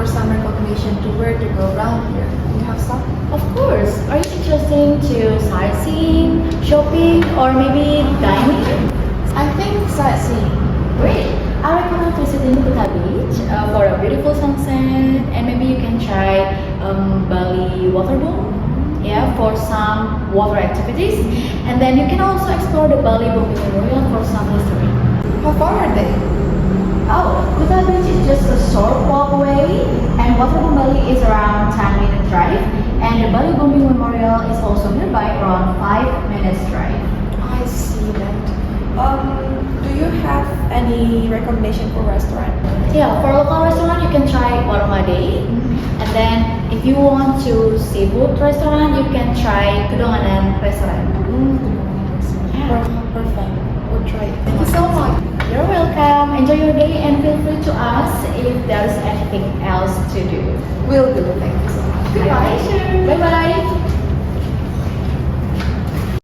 some recommendation to where to go around here. Do you have some? Of course. Are you interested to sightseeing, shopping, or maybe dining? I think sightseeing. Great. I recommend visiting Kuta Beach for a beautiful sunset, and maybe you can try Bali Waterboom. Yeah, for some water activities, and then you can also explore the Bali Bombay Memorial for some history. How far are they? Oh, Kuta Beach is just a short walk away, and Waterboom Bali is around 10-minute drive, and the Bali Bombay Memorial is also nearby, around 5 minutes drive. I see that. Do you have any recommendation for restaurant? Yeah, for local restaurant you can try Warung Made, and then if you want to seafood restaurant you can try Kedonganan restaurant. Yeah. Perfect. We'll try it. Thank you so much. You're welcome. Enjoy your day and feel free to ask if there's anything else to do. Will do. Thank you so much. Bye bye.